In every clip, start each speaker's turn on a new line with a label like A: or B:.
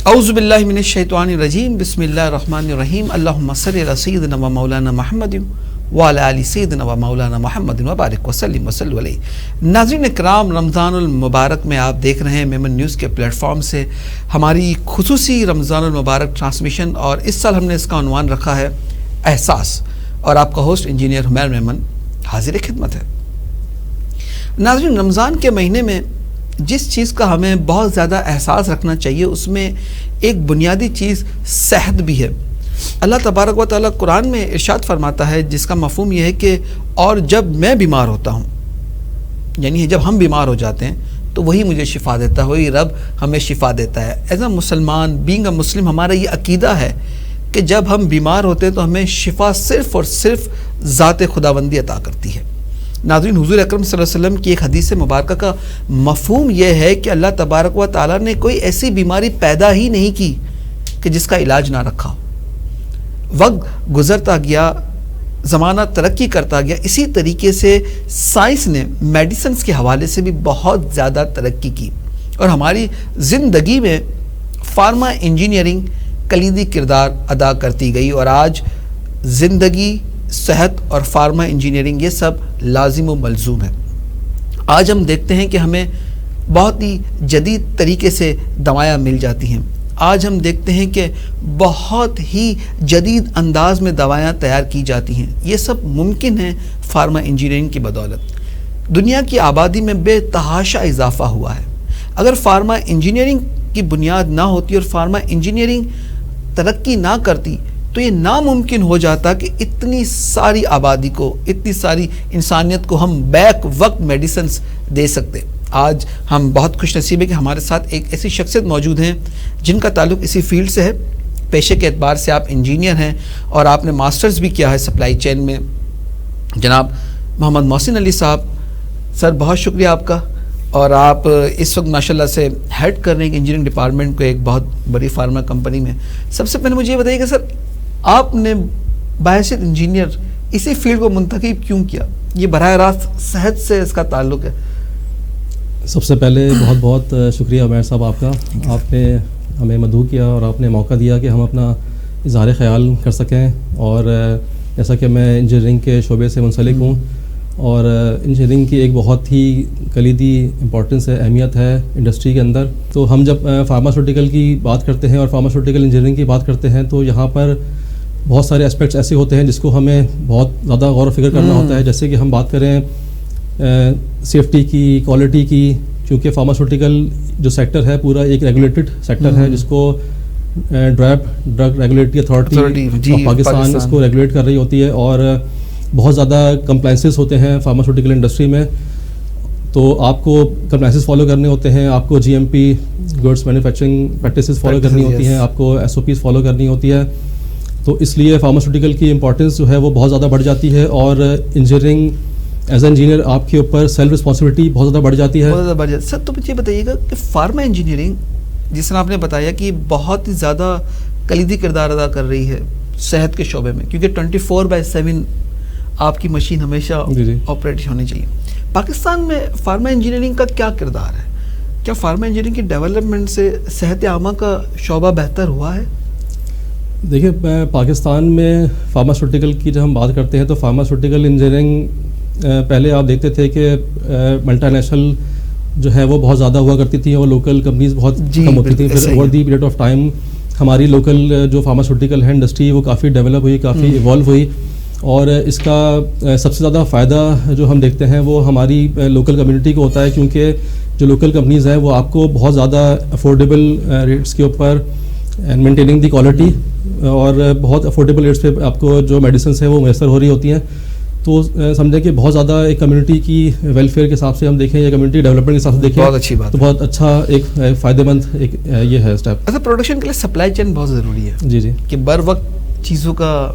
A: اعوذ باللہ من الشیطان الرجیم بسم اللہ الرحمن الرحیم اللہم صلی علی سیدنا و مولانا محمد وعلی آل سیدنا و مولانا محمد وبارک وسلم وصلی علیہ. ناظرین اکرام، رمضان المبارک میں آپ دیکھ رہے ہیں میمن نیوز کے پلیٹ فارم سے ہماری خصوصی رمضان المبارک ٹرانسمیشن، اور اس سال ہم نے اس کا عنوان رکھا ہے احساس، اور آپ کا ہوسٹ انجینئر حمیر میمن حاضر خدمت ہے. ناظرین، رمضان کے مہینے میں جس چیز کا ہمیں بہت زیادہ احساس رکھنا چاہیے اس میں ایک بنیادی چیز صحت بھی ہے. اللہ تبارک و تعالیٰ قرآن میں ارشاد فرماتا ہے، جس کا مفہوم یہ ہے کہ اور جب میں بیمار ہوتا ہوں، یعنی جب ہم بیمار ہو جاتے ہیں تو وہی مجھے شفا دیتا ہے، وہی رب ہمیں شفا دیتا ہے. ایز اے مسلمان، بینگ اے مسلم، ہمارا یہ عقیدہ ہے کہ جب ہم بیمار ہوتے ہیں تو ہمیں شفا صرف اور صرف ذات خداوندی عطا کرتی ہے. ناظرین، حضور اکرم صلی اللہ علیہ وسلم کی ایک حدیث مبارکہ کا مفہوم یہ ہے کہ اللہ تبارک و تعالیٰ نے کوئی ایسی بیماری پیدا ہی نہیں کی کہ جس کا علاج نہ رکھا. وقت گزرتا گیا، زمانہ ترقی کرتا گیا، اسی طریقے سے سائنس نے میڈیسنز کے حوالے سے بھی بہت زیادہ ترقی کی، اور ہماری زندگی میں فارما انجینئرنگ کلیدی کردار ادا کرتی گئی، اور آج زندگی، صحت اور فارما انجینئرنگ یہ سب لازم و ملزوم ہے. آج ہم دیکھتے ہیں کہ ہمیں بہت ہی جدید طریقے سے دوائیاں مل جاتی ہیں. آج ہم دیکھتے ہیں کہ بہت ہی جدید انداز میں دوائیاں تیار کی جاتی ہیں. یہ سب ممکن ہے فارما انجینئرنگ کی بدولت. دنیا کی آبادی میں بے تحاشا اضافہ ہوا ہے. اگر فارما انجینئرنگ کی بنیاد نہ ہوتی اور فارما انجینئرنگ ترقی نہ کرتی تو یہ ناممکن ہو جاتا کہ اتنی ساری آبادی کو، اتنی ساری انسانیت کو ہم بیک وقت میڈیسنز دے سکتے. آج ہم بہت خوش نصیب ہیں کہ ہمارے ساتھ ایک ایسی شخصیت موجود ہیں جن کا تعلق اسی فیلڈ سے ہے. پیشے کے اعتبار سے آپ انجینئر ہیں اور آپ نے ماسٹرز بھی کیا ہے سپلائی چین میں. جناب محمد محسن علی صاحب، سر بہت شکریہ آپ کا. اور آپ اس وقت ماشاءاللہ سے ہیڈ کر رہے ہیں انجینئرنگ ڈپارٹمنٹ کو ایک بہت بڑی فارما کمپنی میں. سب سے پہلے مجھے یہ بتائیے کہ سر، آپ نے بحیثیت انجینئر اسی فیلڈ کو منتخب کیوں کیا؟ یہ براہ راست صحت سے اس کا تعلق ہے.
B: سب سے پہلے بہت بہت شکریہ عمیر صاحب آپ کا. آپ نے ہمیں مدعو کیا اور آپ نے موقع دیا کہ ہم اپنا اظہار خیال کر سکیں. اور جیسا کہ میں انجینئرنگ کے شعبے سے منسلک ہوں، اور انجینئرنگ کی ایک بہت ہی کلیدی امپورٹنس ہے، اہمیت ہے انڈسٹری کے اندر. تو ہم جب فارماسیوٹیکل کی بات کرتے ہیں اور فارماسیوٹیکل انجینئرنگ کی بات کرتے ہیں تو یہاں پر بہت سارے اسپیکٹس ایسے ہوتے ہیں جس کو ہمیں بہت زیادہ غور و فکر کرنا ہوتا ہے. جیسے کہ ہم بات کریں سیفٹی کی، کوالٹی کی، کیونکہ فارماسیوٹیکل جو سیکٹر ہے پورا ایک ریگولیٹڈ سیکٹر ہے جس کو drug regulatory authority of Pakistan اس کو ریگولیٹ کر رہی ہوتی ہے، اور بہت زیادہ کمپلائنسز ہوتے ہیں فارماسیوٹیکل انڈسٹری میں. تو آپ کو کمپلائنسز فالو کرنے ہوتے ہیں، آپ کو GMP goods manufacturing practices follow کرنی ہوتی ہیں، آپ کو SOPs فالو کرنی ہوتی ہے. تو اس لیے فارماسیوٹیکل کی امپورٹنس جو ہے وہ بہت زیادہ بڑھ جاتی ہے، اور انجینئرنگ ایز اے انجینئر آپ کے اوپر سیلف رسپانسبلٹی بہت زیادہ بڑھ جاتی ہے.
A: سر تو مجھے بتائیے گا کہ فارما انجینئرنگ جس طرح آپ نے بتایا کہ بہت ہی زیادہ کلیدی کردار ادا کر رہی ہے صحت کے شعبے میں، کیونکہ 24/7 آپ کی مشین ہمیشہ آپریٹ ہونی چاہیے. پاکستان میں فارما انجینئرنگ کا کیا کردار ہے؟ کیا فارما انجینئرنگ کی ڈیولپمنٹ سے صحت عامہ کا شعبہ بہتر ہوا ہے؟
B: دیکھیں، پاکستان میں فارماسیوٹیکل کی جب ہم بات کرتے ہیں تو فارماسیوٹیکل انجینئرنگ پہلے آپ دیکھتے تھے کہ ملٹی نیشنل جو ہے وہ بہت زیادہ ہوا کرتی تھی اور لوکل کمپنیز بہت کم ہوتی تھیں. پھر over the period of time ہماری لوکل جو فارماسیوٹیکل ہے انڈسٹری وہ کافی ڈیولپ ہوئی، کافی ایوالو ہوئی، اور اس کا سب سے زیادہ فائدہ جو ہم دیکھتے ہیں وہ ہماری لوکل کمیونٹی کو ہوتا ہے، کیونکہ جو لوکل کمپنیز ہیں وہ آپ کو بہت زیادہ افورڈیبل ریٹس کے اوپر اینڈ مینٹیننگ دی کوالٹی اور بہت افورڈیبل ریٹس پہ آپ کو جو میڈیسنس ہیں وہ میسر ہو رہی ہوتی ہیں. تو سمجھیں کہ بہت زیادہ ایک کمیونٹی کی ویلفیئر کے حساب سے ہم دیکھیں یا کمیونٹی ڈیولپمنٹ کے حساب سے دیکھیں
A: بہت اچھی بات،
B: تو بہت اچھا ایک فائدہ مند ایک یہ ہے اسٹیپ.
A: ایسا پروڈکشن کے لیے سپلائی چین بہت ضروری ہے.
B: جی
A: کہ بر وقت چیزوں کا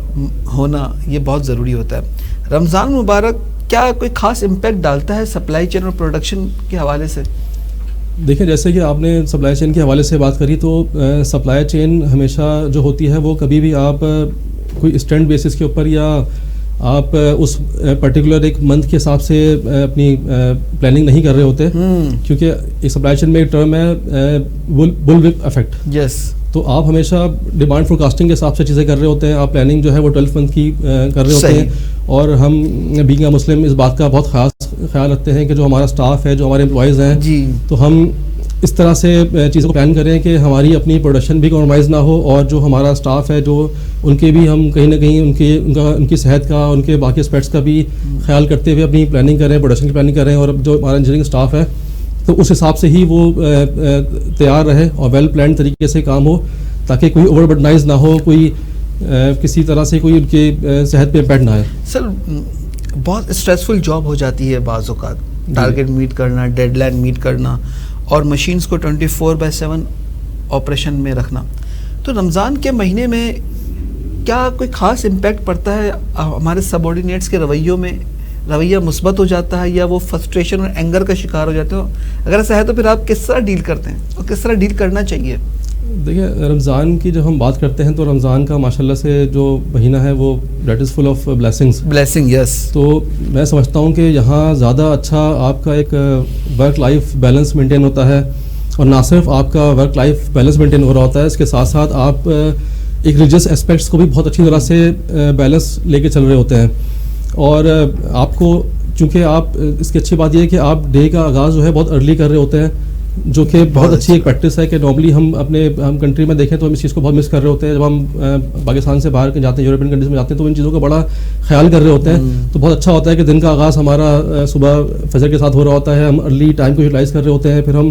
A: ہونا یہ بہت ضروری ہوتا ہے. رمضان مبارک کیا کوئی خاص امپیکٹ ڈالتا ہے سپلائی چین اور پروڈکشن کے حوالے سے؟
B: دیکھیں، جیسے کہ آپ نے سپلائی چین کے حوالے سے بات کری تو سپلائی چین ہمیشہ جو ہوتی ہے وہ کبھی بھی آپ کوئی اسٹینڈ بیسس کے اوپر یا آپ اس پرٹیکولر ایک منتھ کے حساب سے اپنی پلاننگ نہیں کر رہے ہوتے، کیونکہ ایک سپلائی چین میں ایک ٹرم ہے بل وپ افیکٹ.
A: یس.
B: تو آپ ہمیشہ ڈیمانڈ فورکاسٹنگ کے حساب سے چیزیں کر رہے ہوتے ہیں. آپ پلاننگ جو ہے وہ 12 منتھ کی کر رہے ہوتے ہیں, اور ہم بینگ اے مسلم اس بات کا بہت خاص خیال رکھتے ہیں کہ جو ہمارا اسٹاف ہے, جو ہمارے امپلائیز ہیں, تو ہم اس طرح سے چیزوں کو پلان کریں کہ ہماری اپنی پروڈکشن بھی کمپرومائز نہ ہو, اور جو ہمارا اسٹاف ہے جو ان کے بھی ہم کہیں نہ کہیں ان کی صحت کا, ان کے باقی اسپیکٹس کا بھی خیال کرتے ہوئے اپنی پلاننگ کریں, پروڈکشن کی پلاننگ کریں. اور جو ہمارا انجینئرنگ اسٹاف ہے تو اس حساب سے ہی وہ تیار رہے اور ویل پلانڈ طریقے سے کام ہو, تاکہ کوئی اوور برڈنائز نہ ہو, کوئی کسی طرح سے کوئی ان کی صحت پہ امپیکٹ نہ آئے.
A: سر بہت اسٹریسفل جاب ہو جاتی ہے بعض اوقات, ٹارگیٹ میٹ کرنا, ڈیڈ لائن میٹ کرنا, اور مشینز کو 24/7 آپریشن میں رکھنا. تو رمضان کے مہینے میں کیا کوئی خاص امپیکٹ پڑتا ہے ہمارے سب آرڈینیٹس کے رویوں میں؟ رویہ مثبت ہو جاتا ہے یا وہ فرسٹریشن اور اینگر کا شکار ہو جاتے ہو؟ اگر ایسا ہے تو پھر آپ کس طرح ڈیل کرتے ہیں اور کس طرح ڈیل کرنا چاہیے؟
B: دیکھیں, رمضان کی جب ہم بات کرتے ہیں تو رمضان کا ماشاءاللہ سے جو مہینہ ہے وہ that is full of blessing. Yes. تو میں سمجھتا ہوں کہ یہاں زیادہ اچھا آپ کا ایک ورک لائف بیلنس مینٹین ہوتا ہے, اور نہ صرف آپ کا ورک لائف بیلنس مینٹین ہو رہا ہوتا ہے, اس کے ساتھ ساتھ آپ ایک ریلیجس اسپیکٹس کو بھی بہت اچھی طرح سے بیلنس لے کے چل رہے ہوتے ہیں. اور آپ کو چونکہ آپ اس کی اچھی بات یہ ہے کہ آپ ڈے کا آغاز جو ہے بہت ارلی کر رہے ہوتے ہیں, جو کہ بہت اچھی ایک پریکٹس ہے کہ نارملی ہم کنٹری میں دیکھیں تو ہم اس چیز کو بہت مس کر رہے ہوتے ہیں. جب ہم پاکستان سے باہر جاتے ہیں, یورپین کنٹریز میں جاتے ہیں, تو ان چیزوں کا بڑا خیال کر رہے ہوتے ہیں. تو بہت اچھا ہوتا ہے کہ دن کا آغاز ہمارا صبح فجر کے ساتھ ہو رہا ہوتا ہے, ہم ارلی ٹائم کو یوٹیلائز کر رہے ہوتے ہیں, پھر ہم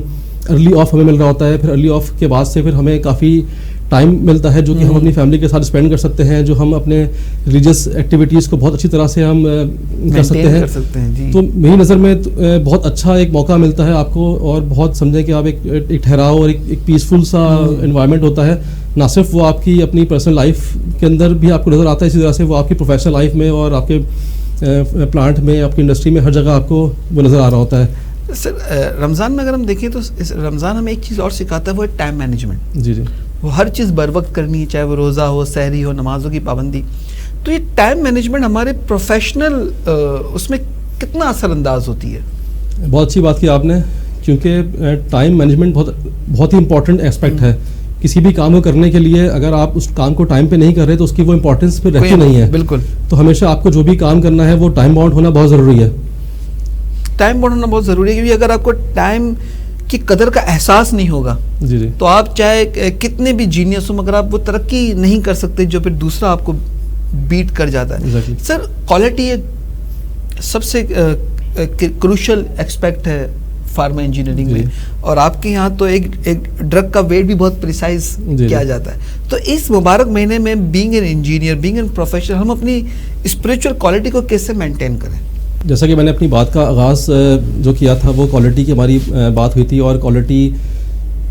B: ارلی آف ہمیں مل رہا ہوتا ہے, پھر ارلی آف کے بعد سے پھر ہمیں کافی ٹائم ملتا ہے جو کہ ہم اپنی فیملی کے ساتھ اسپینڈ کر سکتے ہیں, جو ہم اپنے ریلیجس ایکٹیویٹیز کو بہت اچھی طرح سے ہم کر سکتے ہیں. تو میری نظر میں بہت اچھا ایک موقع ملتا ہے آپ کو, اور بہت سمجھیں کہ آپ ایک ٹھہراؤ اور ایک پیسفل سا انوائرمنٹ ہوتا ہے. نہ صرف وہ آپ کی اپنی پرسنل لائف کے اندر بھی آپ کو نظر آتا ہے, اسی طرح سے وہ آپ کی پروفیشنل لائف میں اور آپ کے پلانٹ میں, آپ کی انڈسٹری میں, ہر جگہ آپ کو وہ نظر آ رہا ہوتا ہے.
A: سر رمضان میں اگر ہم دیکھیں تو رمضان ہمیں ایک چیز اور سکھاتا ہے, وہ ہے ٹائم مینجمنٹ.
B: جی.
A: وہ ہر چیز بر وقت کرنی ہے, چاہے وہ روزہ ہو, سحری ہو, نمازوں کی پابندی. تو یہ ٹائم مینجمنٹ ہمارے پروفیشنل اس میں کتنا اثر انداز ہوتی ہے؟
B: بہت اچھی بات کی آپ نے, کیونکہ ٹائم مینجمنٹ بہت ہی امپورٹنٹ ایسپیکٹ ہے کسی بھی کام کو کرنے کے لیے. اگر آپ اس کام کو ٹائم پہ نہیں کر رہے تو اس کی وہ امپورٹنس پھر رہتی نہیں ہے.
A: بالکل.
B: تو ہمیشہ آپ کو جو بھی کام کرنا ہے وہ ٹائم باؤنڈ ہونا بہت ضروری ہے.
A: ٹائم باؤنڈ ہونا بہت ضروری ہے, کیونکہ اگر آپ کو ٹائم کی قدر کا احساس نہیں ہوگا تو آپ چاہے کتنے بھی جینیس ہوں, مگر آپ وہ ترقی نہیں کر سکتے جو پھر دوسرا آپ کو بیٹ کر جاتا ہے. سر کوالٹی سب سے کروشل ایکسپیکٹ ہے فارما انجینئرنگ میں, اور آپ کے یہاں تو ایک ڈرگ کا ویٹ بھی بہت پریسائز کیا جاتا ہے. تو اس مبارک مہینے میں being an engineer, being an professional, ہم اپنی اسپریچول کوالٹی کو کیسے مینٹین کریں؟
B: جیسا کہ میں نے اپنی بات کا آغاز جو کیا تھا وہ کوالٹی کی ہماری بات ہوئی تھی, اور کوالٹی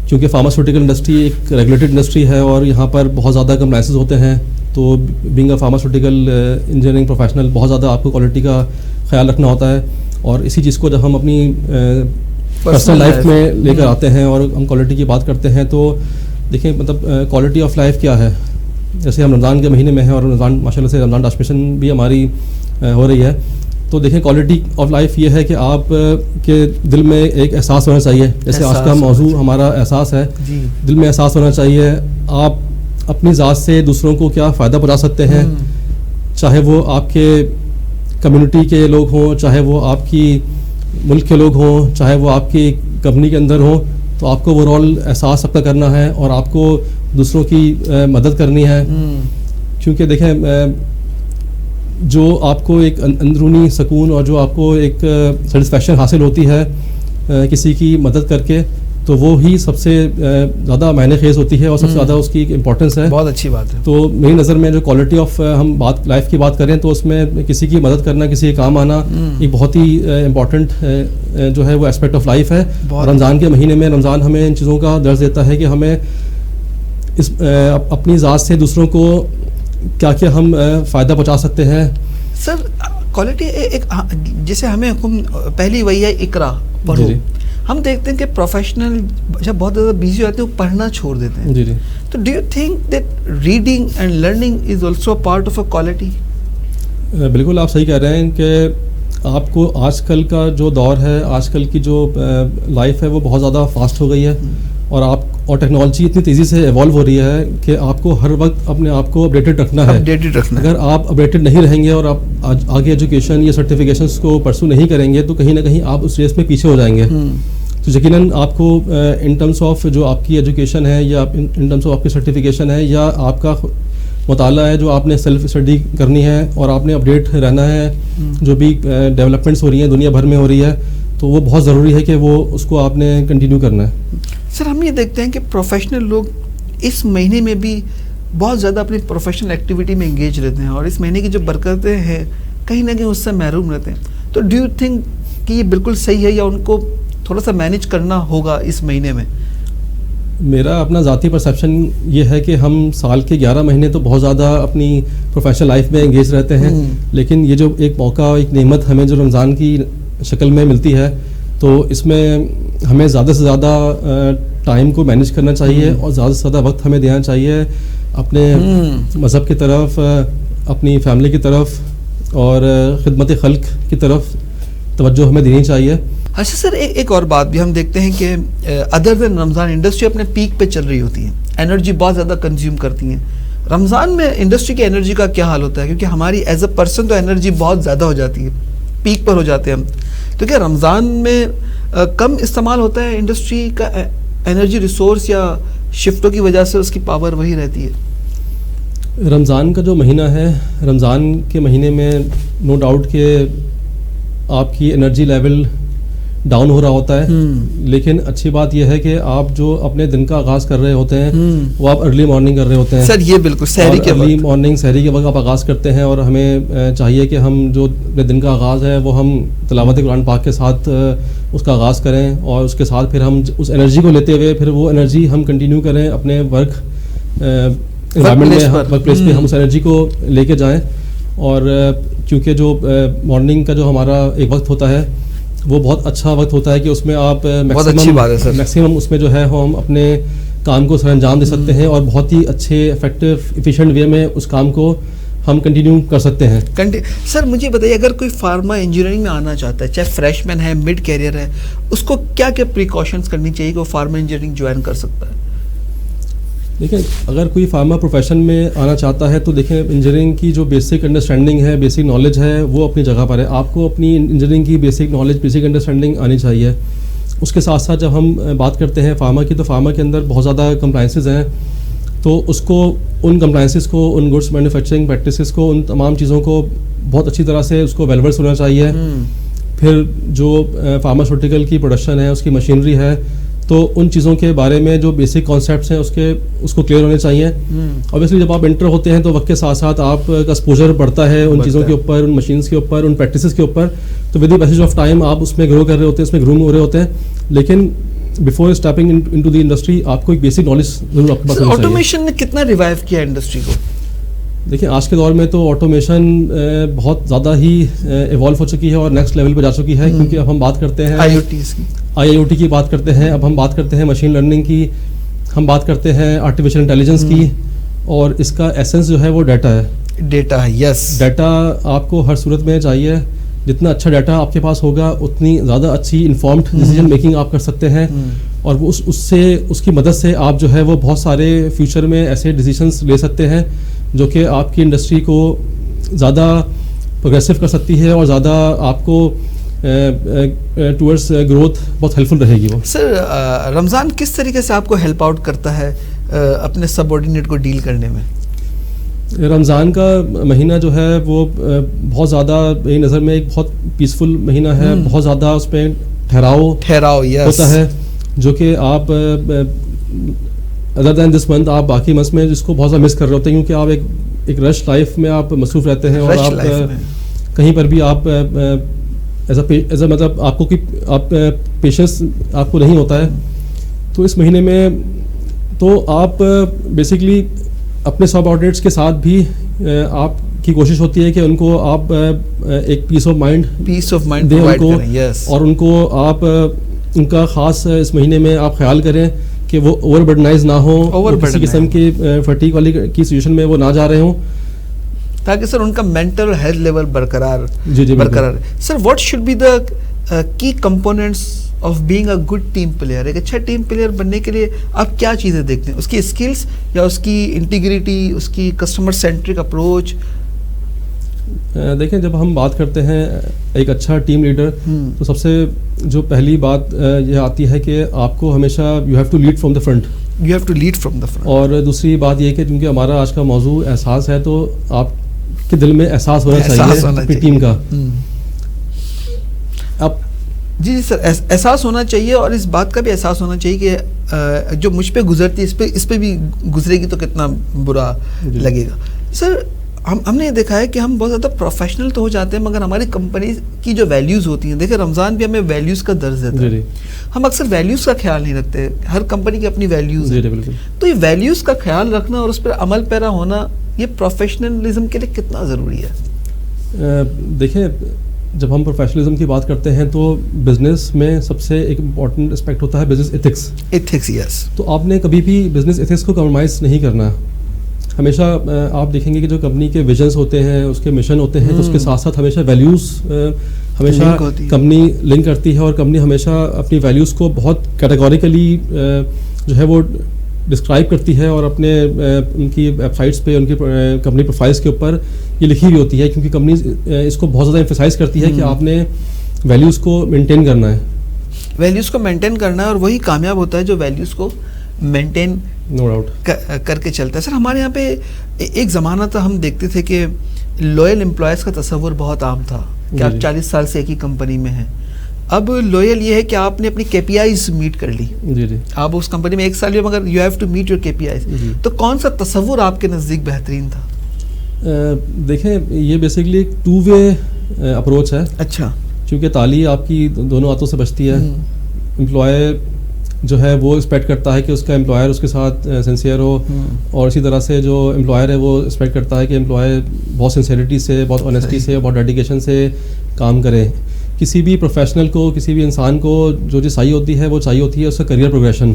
B: چونکہ فارماسیوٹیکل انڈسٹری ایک ریگولیٹڈ انڈسٹری ہے اور یہاں پر بہت زیادہ کمپلائنسز ہوتے ہیں, تو being a pharmaceutical engineering professional بہت زیادہ آپ کو کوالٹی کا خیال رکھنا ہوتا ہے. اور اسی چیز کو جب ہم اپنی پرسنل لائف میں لے کر آتے ہیں اور ہم کوالٹی کی بات کرتے ہیں, تو دیکھیں مطلب کوالٹی آف لائف کیا ہے. جیسے ہم رمضان کے مہینے میں ہیں اور رمضان ماشاء اللہ سے رمضان ٹرانسمیشن بھی ہماری ہو رہی ہے, تو دیکھیں کوالٹی آف لائف یہ ہے کہ آپ کے دل میں ایک احساس ہونا چاہیے. جیسے آج کا موضوع ہمارا احساس ہے, دل میں احساس ہونا چاہیے آپ اپنی ذات سے دوسروں کو کیا فائدہ پہنچا سکتے ہیں, چاہے وہ آپ کے کمیونٹی کے لوگ ہوں, چاہے وہ آپ کی ملک کے لوگ ہوں, چاہے وہ آپ کی کمپنی کے اندر ہوں. تو آپ کو وہ رول احساس اپنا کرنا ہے اور آپ کو دوسروں کی مدد کرنی ہے. کیونکہ دیکھیں جو آپ کو ایک اندرونی سکون اور جو آپ کو ایک سیٹسفیکشن حاصل ہوتی ہے کسی کی مدد کر کے, تو وہ ہی سب سے زیادہ معنی خیز ہوتی ہے اور سب سے زیادہ اس کی امپورٹنس ہے.
A: بہت اچھی بات ہے.
B: تو میری نظر میں جو کوالٹی آف ہم بات لائف کی بات کریں تو اس میں کسی کی مدد کرنا, کسی کے کام آنا ایک بہت ہی امپورٹنٹ جو ہے وہ اسپیکٹ آف لائف ہے. رمضان کے مہینے میں رمضان ہمیں ان چیزوں کا درس دیتا ہے کہ ہمیں اس اپنی ذات سے دوسروں کو کیا کیا ہم فائدہ پہنچا سکتے ہیں.
A: سر کوالٹی ایک جیسے ہمیں حکم پہلی وہی ہے اقرا پڑھو. ہم دیکھتے ہیں کہ پروفیشنل جب بہت زیادہ بیزی ہوتے ہیں وہ پڑھنا چھوڑ دیتے ہیں. تو do you think that reading and learning is also part of a quality?
B: بالکل آپ صحیح کہہ رہے ہیں کہ آپ کو آج کل کا جو دور ہے, آج کل کی جو لائف ہے وہ بہت زیادہ فاسٹ ہو گئی ہے, اور آپ اور ٹیکنالوجی اتنی تیزی سے ایوالو ہو رہی ہے کہ آپ کو ہر وقت اپنے آپ کو اپڈیٹڈ رکھنا ہے. اگر آپ اپڈیٹڈ نہیں رہیں گے اور آپ آگے ایجوکیشن یا سرٹیفکیشنس کو پرسو نہیں کریں گے تو کہیں نہ کہیں آپ اس ریس میں پیچھے ہو جائیں گے. تو یقیناً آپ کو ان ٹرمس آف جو آپ کی ایجوکیشن ہے یا ان ٹرمس آف آپ کی سرٹیفکیشن ہے یا آپ کا مطالعہ ہے جو آپ نے سیلف اسٹڈی کرنی ہے اور آپ نے اپڈیٹ رہنا ہے, جو بھی ڈیولپمنٹس ہو رہی ہیں دنیا بھر میں ہو رہی ہے, تو وہ بہت ضروری ہے کہ وہ اس کو آپ نے کنٹینیو کرنا ہے.
A: سر ہم یہ دیکھتے ہیں کہ پروفیشنل لوگ اس مہینے میں بھی بہت زیادہ اپنی پروفیشنل ایکٹیویٹی میں انگیج رہتے ہیں اور اس مہینے کی جو برکتیں ہیں کہیں نہ کہیں اس سے محروم رہتے ہیں. تو ڈو یو تھنک کہ یہ بالکل صحیح ہے یا ان کو تھوڑا سا مینیج کرنا ہوگا اس مہینے میں؟
B: میرا اپنا ذاتی پرسیپشن یہ ہے کہ ہم سال کے 11 مہینے تو بہت زیادہ اپنی پروفیشنل لائف میں انگیج رہتے ہیں, لیکن یہ جو ایک موقع ایک نعمت ہمیں جو رمضان کی شکل میں ملتی ہے تو اس میں ہمیں زیادہ سے زیادہ ٹائم کو مینیج کرنا چاہیے اور زیادہ سے زیادہ وقت ہمیں دینا چاہیے اپنے مذہب کی طرف, اپنی فیملی کی طرف اور خدمت خلق کی طرف توجہ ہمیں دینی چاہیے.
A: اچھا سر, ایک اور بات بھی ہم دیکھتے ہیں کہ ادر دین رمضان انڈسٹری اپنے پیک پہ چل رہی ہوتی ہے, انرجی بہت زیادہ کنزیوم کرتی ہیں. رمضان میں انڈسٹری کی انرجی کا کیا حال ہوتا ہے؟ کیونکہ ہماری ایز اے پرسن تو انرجی بہت زیادہ ہو جاتی ہے, پیک پر ہو جاتے ہیں ہم, تو کیا رمضان میں کم استعمال ہوتا ہے انڈسٹری کا انرجی ریسورس یا شفٹوں کی وجہ سے اس کی پاور وہی رہتی ہے؟
B: رمضان کا جو مہینہ ہے, رمضان کے مہینے میں نو ڈاؤٹ کہ آپ کی انرجی لیول ڈاؤن ہو رہا ہوتا ہے, لیکن اچھی بات یہ ہے کہ آپ جو اپنے دن کا آغاز کر رہے ہوتے ہیں وہ آپ ارلی مارننگ کر رہے ہوتے ہیں.
A: سر یہ بالکل سحری کے
B: ارلی مارننگ سحری کے وقت آپ آغاز کرتے ہیں اور ہمیں چاہیے کہ ہم جو اپنے دن کا آغاز ہے وہ ہم تلاوت قرآن پاک کے ساتھ اس کا آغاز کریں اور اس کے ساتھ پھر ہم اس انرجی کو لیتے ہوئے پھر وہ انرجی ہم کنٹینیو کریں اپنے ورک انوائرمنٹ میں, ورک پلیس پہ ہم اس انرجی کو لے کے جائیں. اور کیونکہ جو مارننگ کا جو ہمارا ایک وقت ہوتا ہے وہ بہت اچھا وقت ہوتا ہے کہ اس میں آپ میکسیمم اس میں جو ہے ہم اپنے کام کو سر انجام دے سکتے ہیں اور بہت ہی اچھے افیکٹو ایفیشینٹ وے میں اس کام کو ہم کنٹینیو کر سکتے ہیں.
A: سر مجھے بتائیے, اگر کوئی فارما انجینئرنگ میں آنا چاہتا ہے, چاہے فریش مین ہے, مڈ کیریئر ہے, اس کو کیا کیا پریکاشنس کرنی چاہیے کہ وہ فارما انجینئرنگ جوائن کر سکتا ہے؟
B: دیکھیں, اگر کوئی فارما پروفیشن میں آنا چاہتا ہے تو دیکھیں انجینئرنگ کی جو بیسک انڈرسٹینڈنگ ہے, بیسک نالج ہے وہ اپنی جگہ پر ہے. آپ کو اپنی انجینئرنگ کی بیسک نالج, بیسک انڈرسٹینڈنگ آنی چاہیے. اس کے ساتھ ساتھ جب ہم بات کرتے ہیں فارما کی تو فارما کے اندر بہت زیادہ کمپلائنسز ہیں, تو اس کو ان کمپلائنسز کو, ان گڈس مینوفیکچرنگ پریکٹسز کو, ان تمام چیزوں کو بہت اچھی طرح سے اس کو ویل ورس ہونا چاہیے. پھر جو فارماسیوٹیکل کی پروڈکشن ہے, اس کی مشینری ہے, تو ان چیزوں کے بارے میں جو بیسک کانسیپٹس ہیں اس کو کلیئر ہونے چاہیے. اوبیسلی جب آپ انٹر ہوتے ہیں تو وقت کے ساتھ ساتھ آپ کا ایکسپوجر بڑھتا ہے ان چیزوں کے اوپر, ان مشینس کے اوپر, ان پریکٹسز کے اوپر, تو with the passage of time آپ اس میں گرو کر رہے ہوتے ہیں, اس میں گروم ہو رہے ہوتے ہیں. لیکن before stepping into the industry آپ کو ایک بیسک نالج ضرور آپ کے پاس ہونی چاہیے.
A: آٹومیشن نے کتنا ریوائیو کیا انڈسٹری کو؟
B: دیکھیں, آج کے دور میں تو آٹومیشن بہت زیادہ ہی ایوالو ہو چکی ہے اور نیکسٹ لیول پہ جا چکی ہے, کیونکہ اب ہم بات کرتے ہیں آئی او ٹی کی بات کرتے ہیں, اب ہم بات کرتے ہیں مشین لرننگ کی, ہم بات کرتے ہیں آرٹیفیشیل انٹیلیجنس کی, اور اس کا ایسنس جو ہے وہ ڈیٹا ہے.
A: ڈیٹا ہے, یس.
B: ڈیٹا آپ کو ہر صورت میں چاہیے, جتنا اچھا ڈیٹا آپ کے پاس ہوگا اتنی زیادہ اچھی انفارمڈ ڈیسیجن میکنگ آپ کر سکتے ہیں, اور اس سے اس کی مدد سے آپ جو ہے وہ بہت سارے فیوچر میں ایسے ڈیسیجنس لے سکتے ہیں جو کہ آپ کی انڈسٹری کو زیادہ پروگریسو کر سکتی ہے اور زیادہ آپ کو ٹورڈس گروتھ بہت ہیلپ فل رہے گی. وہ
A: سر رمضان کس طریقے سے آپ کو ہیلپ آؤٹ کرتا ہے اپنے سب آرڈینیٹ کو ڈیل کرنے میں؟
B: رمضان کا مہینہ جو ہے وہ بہت زیادہ میری نظر میں ایک بہت پیسفل مہینہ ہے, بہت زیادہ اس پہ ٹھہراؤ ہوتا ہے, جو کہ آپ ادر دین دس منتھ آپ باقی منتھ میں جس کو بہت زیادہ مس کر رہے ہوتے ہیں, کیونکہ آپ ایک رش لائف میں آپ مصروف رہتے ہیں اور آپ کہیں پر بھی آپ ایز اے مطلب آپ کو آپ پیشنس آپ کو نہیں ہوتا ہے. تو اس مہینے میں تو آپ بیسکلی اپنے سب آرڈینیٹس کے ساتھ بھی آپ کی کوشش ہوتی ہے کہ ان کو آپ ایک پیس آف مائنڈ دیں ان کو, اور ان کو آپ ان کا خاص اس مہینے میں آپ خیال کریں کہ وہ اوور برڈنائز نہ ہوں, کسی قسم کی فٹیگ والی کی سچویشن میں وہ نہ جا رہے ہوں, تاکہ
A: سر ان کا مینٹل ہیلتھ لیول برقرار. Sir what should be the key components of being a good team player. ایک اچھا ٹیم پلیئر بننے کے لیے آپ کیا چیزیں دیکھتے ہیں؟ اس کی اسکلس یا اس کی انٹیگریٹی, اس کی کسٹمر سینٹرک اپروچ؟
B: دیکھیں, جب ہم بات کرتے ہیں ایک اچھا ٹیم لیڈر, تو سب سے جو پہلی بات یہ آتی ہے کہ آپ کو ہمیشہ you have to lead from the front.
A: You have to lead from the front.
B: اور دوسری بات یہ کہ چونکہ ہمارا آج کا موضوع احساس ہے, تو آپ کے دل میں احساس ہونا چاہیے اپنی ٹیم کا. اب
A: جی سر, احساس ہونا چاہیے, اور اس بات کا بھی احساس ہونا چاہیے کہ جو مجھ پہ گزرتی ہے اس پہ بھی گزرے گی تو کتنا برا لگے گا. سر, ہم نے یہ دیکھا ہے کہ ہم بہت زیادہ پروفیشنل تو ہو جاتے ہیں, مگر ہماری کمپنی کی جو ویلیوز ہوتی ہیں, دیکھیں رمضان بھی ہمیں ویلیوز کا درس دیتا ہے. ہم اکثر ویلیوز کا خیال نہیں رکھتے. ہر کمپنی کی اپنی ویلیوز ہیں. تو یہ ویلیوز کا خیال رکھنا اور اس پر عمل پیرا ہونا, یہ پروفیشنلزم کے لیے کتنا ضروری ہے؟
B: دیکھیں, جب ہم پروفیشنلزم کی بات کرتے ہیں تو بزنس میں سب سے ایک امپورٹنٹ اسپیکٹ ہوتا ہے بزنس ایتھکس.
A: ایتھکس, یس.
B: تو آپ نے کبھی بھی بزنس ایتھکس کو کمپرومائز نہیں کرنا. ہمیشہ آپ دیکھیں گے کہ جو کمپنی کے ویژنس ہوتے ہیں, اس کے مشن ہوتے ہیں, تو اس کے ساتھ ساتھ ہمیشہ ویلیوز ہمیشہ کمپنی لنک کرتی ہے, اور کمپنی ہمیشہ اپنی ویلیوز کو بہت کیٹیگوریکلی جو ہے وہ ڈسکرائب کرتی ہے, اور اپنے ان کی ویب سائٹس پہ, ان کی کمپنی پروفائلس کے اوپر یہ لکھی ہوئی ہوتی ہے, کیونکہ کمپنی اس کو بہت زیادہ ایمفیسائز کرتی ہے کہ آپ نے ویلیوز کو مینٹین کرنا ہے.
A: ویلیوز کو مینٹین کرنا ہے, اور وہی کامیاب ہوتا ہے جو ویلیوز کو مینٹین
B: نو ڈاؤٹ
A: کر کے چلتا ہے. سر, ہمارے یہاں پہ ایک زمانہ تھا, ہم دیکھتے تھے کہ لوئل امپلائیز کا تصور بہت عام تھا کہ آپ 40 سال سے ایک ہی کمپنی میں ہیں. اب لوئل یہ ہے کہ آپ نے اپنی کے پی آئیز میٹ کر لی. آپ اس کمپنی میں 1 سال ہوئے, مگر you have to meet your K P eyes. تو کون سا تصور آپ کے نزدیک بہترین تھا؟
B: دیکھیں, یہ بیسکلی ایک 2 وے اپروچ ہے.
A: اچھا.
B: چونکہ تالی آپ کی دونوں ہاتھوں سے بچتی ہے. امپلائی جو ہے وہ ایکسپیکٹ کرتا ہے کہ اس کا امپلائر اس کے ساتھ سنسیئر ہو, اور اسی طرح سے جو امپلائر ہے وہ ایکسپیکٹ کرتا ہے کہ امپلائی بہت سنسیئرٹی سے, بہت آنیسٹی سے, بہت ڈیڈیکیشن سے کام کرے. کسی بھی پروفیشنل کو, کسی بھی انسان کو جو چیز چاہیے ہوتی ہے وہ چاہیے ہوتی ہے اس کا کریئر پروگریشن.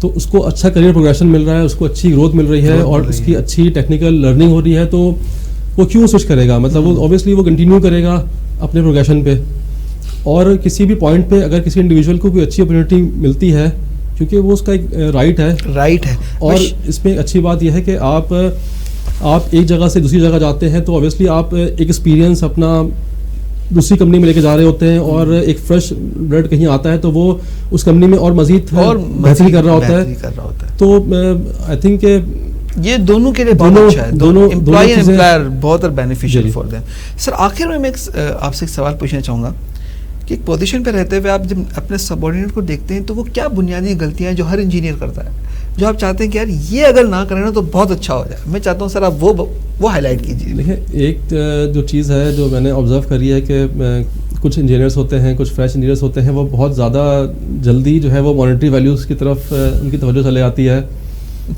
B: تو اس کو اچھا کریئر پروگریشن مل رہا ہے, اس کو اچھی گروتھ مل رہی ہے, اور اس کی اچھی ٹیکنیکل لرننگ ہو رہی ہے, تو وہ کیوں سوئچ کرے گا؟ مطلب وہ اوبیسلی وہ کنٹینیو کرے گا اپنے پروگریشن پہ. اور کسی بھی پوائنٹ پہ اگر کسی انڈیویجول کو کوئی اچھی اپرچونیٹی ملتی ہے, کیونکہ وہ اس کا ایک رائٹ ہے. اور اس میں اچھی بات یہ ہے کہ آپ ایک جگہ سے دوسری جگہ جاتے ہیں, تو اوبیسلی آپ ایک ایکسپیرینس اپنا دوسری کمپنی میں لے کے جا رہے ہوتے ہیں, اور ایک فریش بلڈ کہیں آتا ہے تو وہ اس کمپنی میں اور مزید بہتری کر رہا ہوتا ہے. تو آئی تھنک کہ
A: یہ دونوں کے لیے بہت اچھا ہے, دونوں امپلائی اینڈ امپلائر بہت بینیفیشیل فار دیم. سر, آخر میں آپ سے ایک سوال پوچھنا چاہوں گا کہ ایک پوزیشن پہ رہتے ہوئے آپ جب اپنے سبارڈینیٹ کو دیکھتے ہیں, تو وہ کیا بنیادی غلطیاں ہیں جو ہر انجینئر کرتا ہے, جو آپ چاہتے ہیں کہ یار یہ اگر نہ کریں نا تو بہت اچھا ہو جائے؟ میں چاہتا ہوں سر آپ وہ ہائی لائٹ کیجیے.
B: دیکھیں, ایک جو چیز ہے جو میں نے آبزرو کری ہے کہ کچھ انجینئرس ہوتے ہیں, کچھ فریش انجینئرس ہوتے ہیں, وہ بہت زیادہ جلدی جو ہے وہ مانیٹری ویلیوز کی طرف ان کی توجہ چلے آتی ہے,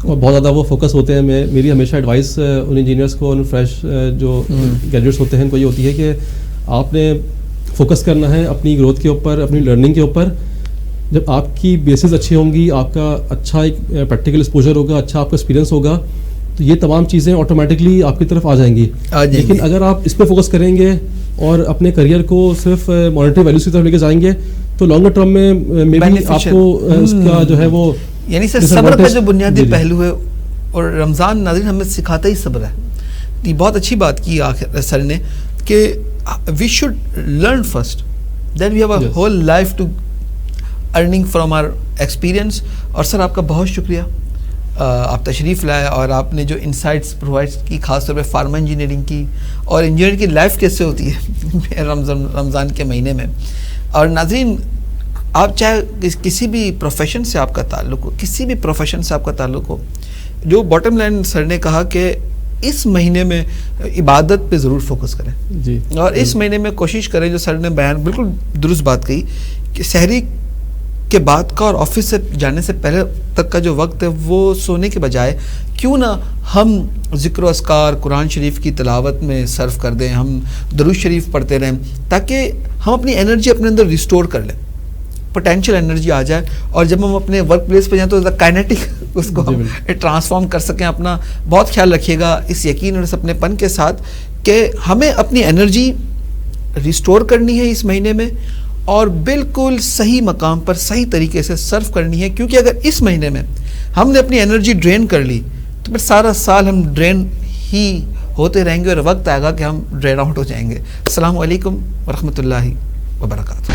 B: اور بہت زیادہ وہ فوکس ہوتے ہیں. میری ہمیشہ ایڈوائس ان انجینئرس کو, ان فریش جو گریجویٹس ہوتے ہیں ان کو یہ ہوتی ہے کہ آپ نے فوکس کرنا ہے اپنی گروتھ کے اوپر, اپنی لرننگ کے اوپر. جب آپ کی بیسز اچھی ہوں گی, آپ کا اچھا ایک پریکٹیکل ایکسپوجر ہوگا, اچھا آپ کا ایکسپیرینس ہوگا, تو یہ تمام چیزیں آٹومیٹکلی آپ کی طرف آ جائیں گی. لیکن اگر آپ اس پہ فوکس کریں گے اور اپنے کریئر کو صرف مانیٹری ویلیوز کی طرف لے کے جائیں گے, تو لانگر ٹرم میں مے بی آپ کو اس کا جو ہے وہ,
A: یعنی سر صبر کا جو بنیادی پہلو ہے, اور رمضان ناظرین ہمیں سکھاتا ہی صبر ہے. یہ بہت اچھی بات کی آخر سر نے کہ we should learn first, then we have a whole life to earning from our experience. اور سر آپ کا بہت شکریہ, آپ تشریف لائے اور آپ نے جو انسائٹس پرووائڈ کی, خاص طور پہ فارما انجینئرنگ کی, اور انجینئر کی لائف کیسے ہوتی ہے رمضان کے مہینے میں. اور ناظرین, آپ چاہے کسی بھی پروفیشن سے آپ کا تعلق ہو, کسی بھی پروفیشن سے آپ کا تعلق ہو, جو باٹم لائن سر نے کہا کہ اس مہینے میں عبادت پہ ضرور فوکس کریں جی, اور اس مہینے میں کوشش کریں, جو سر نے بیان بالکل درست بات کہی, کہ سحری کے بعد کا اور آفس سے جانے سے پہلے تک کا جو وقت ہے وہ سونے کے بجائے کیوں نہ ہم ذکر و اذکار, قرآن شریف کی تلاوت میں صرف کر دیں, ہم درود شریف پڑھتے رہیں, تاکہ ہم اپنی انرجی اپنے اندر ریسٹور کر لیں, پوٹینشیل انرجی آ جائے, اور جب ہم اپنے ورک پلیس پہ جائیں تو کائنیٹک اس کو ہم ٹرانسفارم کر سکیں. اپنا بہت خیال رکھیے گا اس یقین اور اس اپنے پن کے ساتھ کہ ہمیں اپنی انرجی ریسٹور کرنی ہے اس مہینے میں, اور بالکل صحیح مقام پر صحیح طریقے سے صرف کرنی ہے، کیونکہ اگر اس مہینے میں ہم نے اپنی انرجی ڈرین کر لی تو پھر سارا سال ہم ڈرین ہی ہوتے رہیں گے اور وقت آئے گا کہ ہم ڈرین آؤٹ ہو جائیں گے۔ السلام علیکم ورحمۃ اللہ وبرکاتہ۔